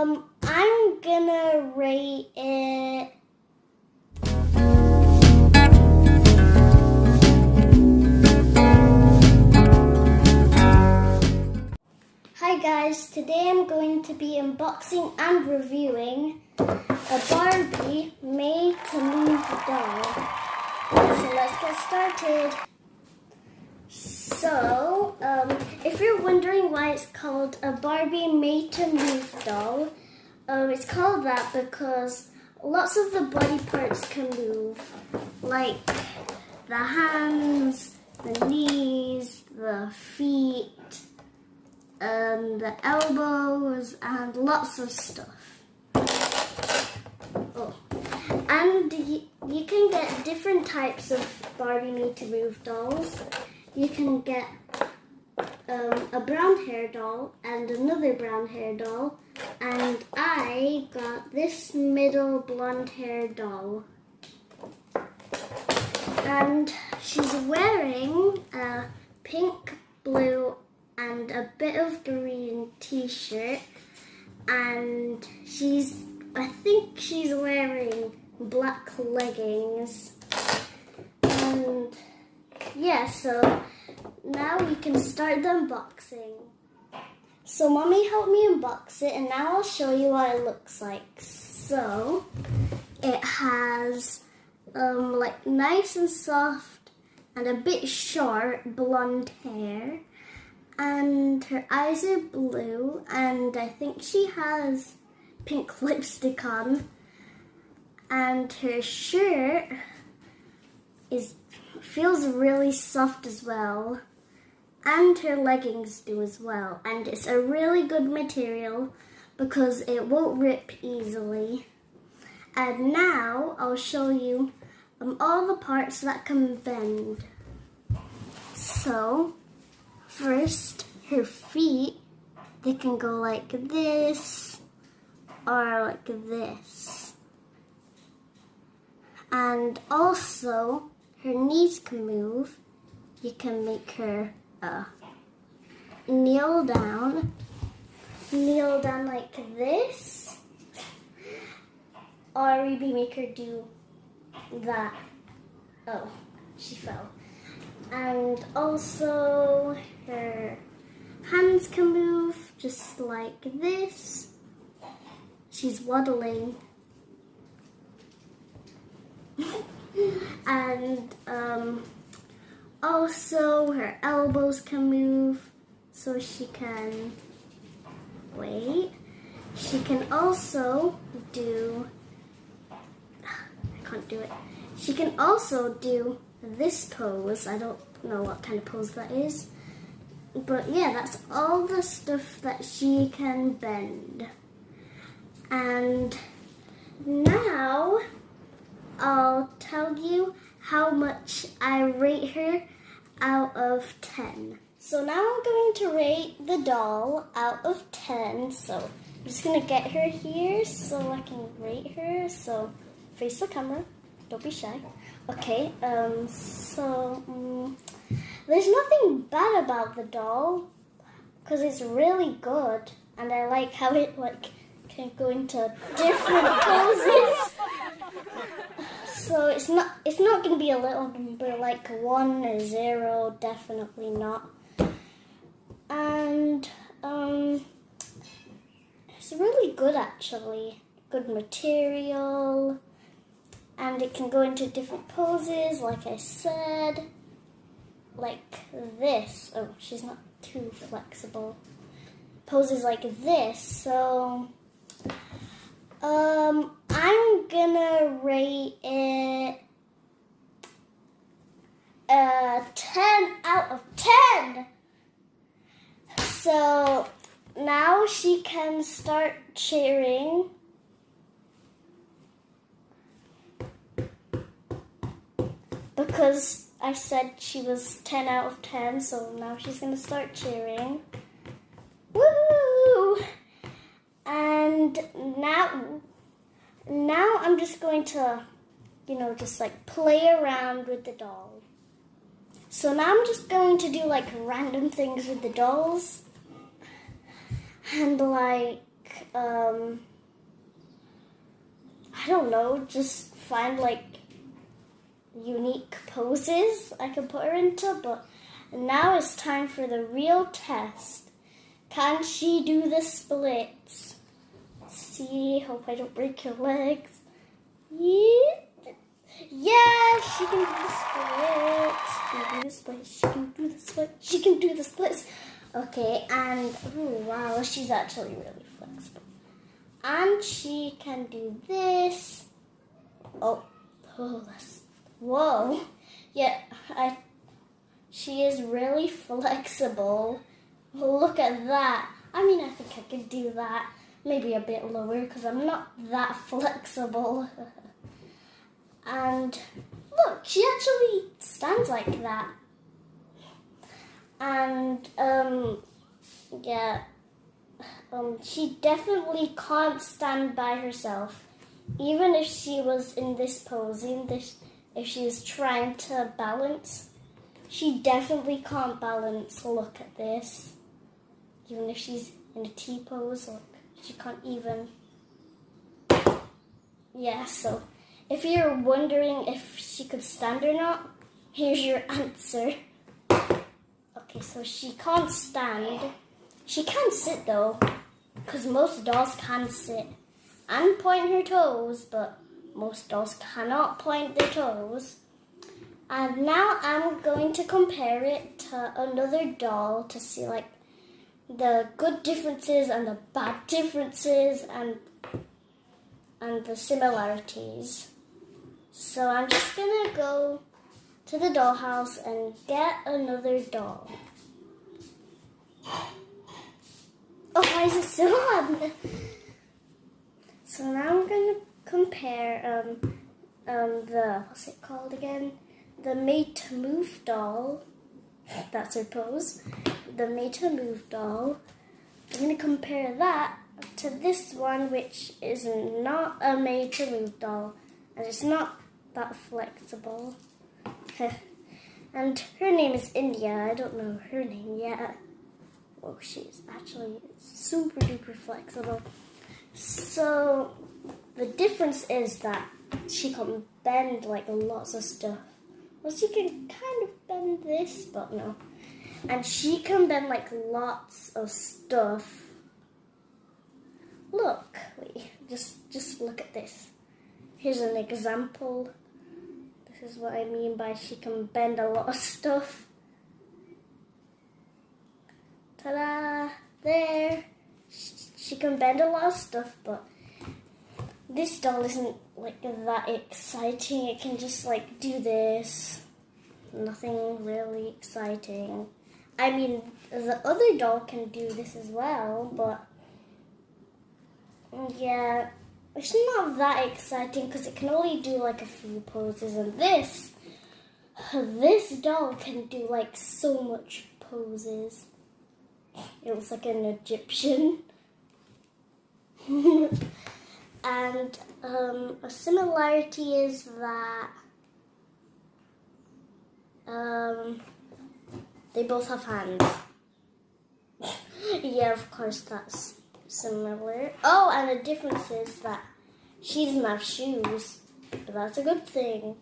I'm gonna rate it. Hi guys, today I'm going to be unboxing and reviewing a Barbie made to move doll. So let's get started. So, if you're wondering why it's called a Barbie made to move doll, it's called that because lots of the body parts can move, like the hands, the knees, the feet, the elbows, and lots of stuff. Oh. And you can get different types of Barbie made to move dolls. You can get a brown hair doll and another brown hair doll, and I got this middle blonde hair doll. And she's wearing a pink, blue, and a bit of green t-shirt, and I think she's wearing black leggings. And yeah, so now we can start the unboxing. So Mommy helped me unbox it, and now I'll show you what it looks like. So it has like nice and soft and a bit short blonde hair, and her eyes are blue, and I think she has pink lipstick on, and her shirt feels really soft as well, and her leggings do as well, and it's a really good material because it won't rip easily. And now I'll show you all the parts that can bend. So first, her feet, they can go like this or like this. And also, her knees can move. You can make her kneel down like this. Or maybe make her do that. Oh, she fell. And also, her hands can move just like this. She's waddling. And also her elbows can move, so she can She can also do, I can't do it. She can also do this pose. I don't know what kind of pose that is. But yeah, that's all the stuff that she can bend. And now I'll tell you how much I rate her out of 10. So now I'm going to rate the doll out of 10. So I'm just going to get her here so I can rate her. So face the camera. Don't be shy. Okay, there's nothing bad about the doll because it's really good, and I like how it can go into different poses. So it's not going to be a little number like 1 or 0, definitely not. And it's really good actually, good material. And it can go into different poses, like I said, like this. Oh, she's not too flexible. Poses like this. So, I'm gonna rate it 10 out of 10. So now she can start cheering. Because I said she was 10 out of 10, so now she's going to start cheering. Woo! And now I'm just going to, just like play around with the doll. So now I'm just going to do like random things with the dolls. And like, I don't know, just find like unique poses I can put her into, but now it's time for the real test. Can she do the splits? See, hope I don't break your legs. Yeah, she can do the splits. She can do the splits. She can do the splits. Okay, and oh wow, she's actually really flexible. And she can do this. Oh, that's, whoa. Yeah, she is really flexible. Look at that. I mean, I think I could do that. Maybe a bit lower because I'm not that flexible. And look, she actually stands like that. And, she definitely can't stand by herself. Even if she was in this pose, if she was trying to balance, she definitely can't balance. Look at this. Even if she's in a T pose, look, she can't even. Yeah, so if you're wondering if she could stand or not, here's your answer. Okay, so she can't stand. She can sit though, because most dolls can sit and point her toes, but most dolls cannot point their toes. And now I'm going to compare it to another doll to see like the good differences and the bad differences and the similarities. So I'm just gonna go to the dollhouse and get another doll. Oh, why is it so hard? So now I'm gonna compare the, what's it called again? The Made to Move doll. That's her pose. The Made to Move doll. I'm gonna compare that to this one, which is not a Made to Move doll, and it's not that flexible. And her name is India. I don't know her name yet. Oh, she's actually super duper flexible. So the difference is that she can bend like lots of stuff. Well, she can kind of bend this, but no. And she can bend like lots of stuff. Look, wait, just look at this. Here's an example. This is what I mean by she can bend a lot of stuff. Ta-da! There. She can bend a lot of stuff, but this doll isn't like that exciting. It can just like do this. Nothing really exciting. I mean, the other doll can do this as well, but yeah, it's not that exciting because it can only do like a few poses, and this doll can do like so much poses. It looks like an Egyptian. And a similarity is that they both have hands. Yeah, of course, that's similar. Oh, and the difference is that she doesn't have shoes, but that's a good thing,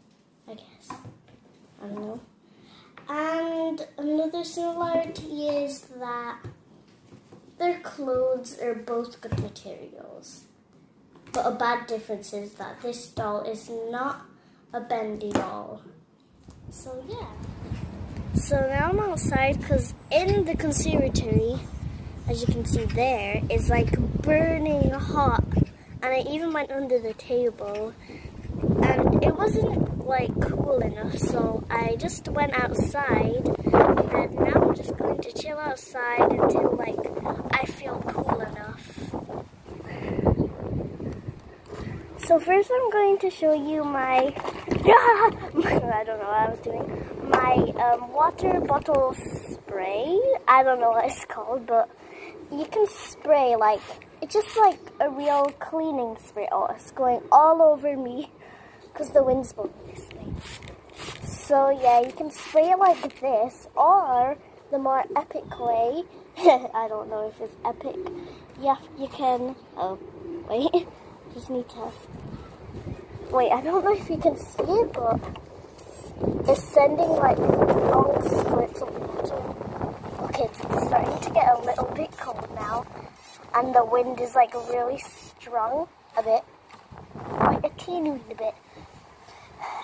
I guess. I don't know. And another similarity is that their clothes are both good materials. But a bad difference is that this doll is not a bendy doll. So yeah. So now I'm outside because in the conservatory, as you can see there, is like burning hot. And I even went under the table and it wasn't like cool enough, so I just went outside, and now I'm just going to chill outside until like I feel cool enough. So first I'm going to show you my I don't know what I was doing. My water bottle spray. I don't know what it's called, but you can spray like, it's just like a real cleaning spray. Oh, it's going all over me because the wind's blowing this way. So yeah, you can spray it like this, or the more epic way, I don't know if it's epic, yeah, you can. Oh, wait. Just need to. Wait, I don't know if you can see it, but it's sending like long squirts of water. Okay, it's starting to get a little bit cold now, and the wind is like really strong a bit, like a teeny bit.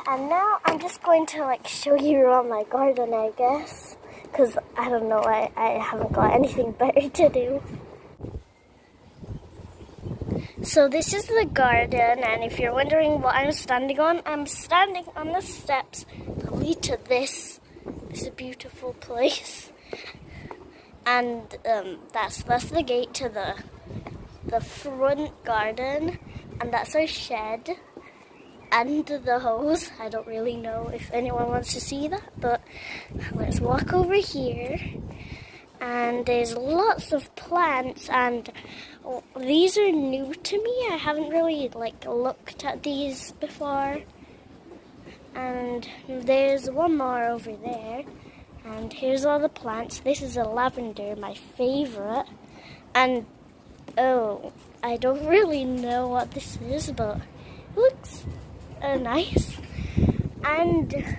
And now I'm just going to like show you around my garden, I guess, because I don't know, I haven't got anything better to do. So this is the garden, and if you're wondering what I'm standing on, I'm standing on the steps that lead to this beautiful place. And that's the gate to the front garden, and that's our shed. And the hose. I don't really know if anyone wants to see that, but let's walk over here. And there's lots of plants, and these are new to me. I haven't really like looked at these before. And there's one more over there. And here's all the plants. This is a lavender, my favorite. And oh, I don't really know what this is, but it looks nice. And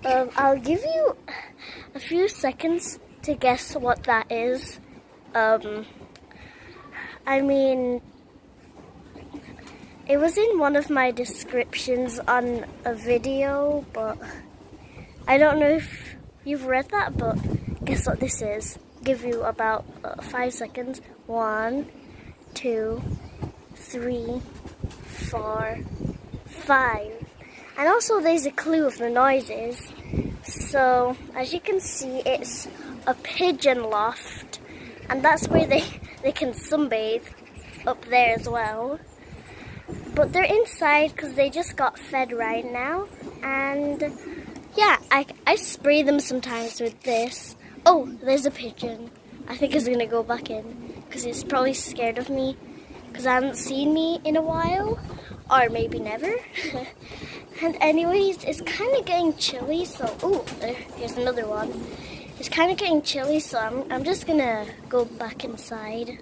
I'll give you a few seconds to guess what that is. I mean, it was in one of my descriptions on a video, but I don't know if you've read that, but guess what this is. Give you about 5 seconds. 1, 2, 3, 4, 5. And also there's a clue of the noises. So as you can see, it's a pigeon loft, and that's where they can sunbathe up there as well. But they're inside because they just got fed right now. And yeah, I spray them sometimes with this. Oh, there's a pigeon. I think it's gonna go back in because it's probably scared of me because it hasn't seen me in a while, or maybe never. And anyways, it's kind of getting chilly, so here's another one. It's kind of getting chilly, so I'm just gonna go back inside.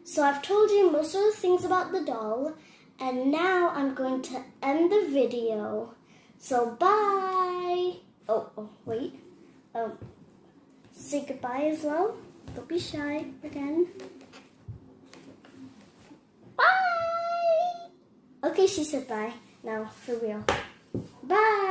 So I've told you most of the things about the doll, and now I'm going to end the video. So bye. Oh wait. Say goodbye as well. Don't be shy again. Bye. Okay, she said bye. Now for real. Bye.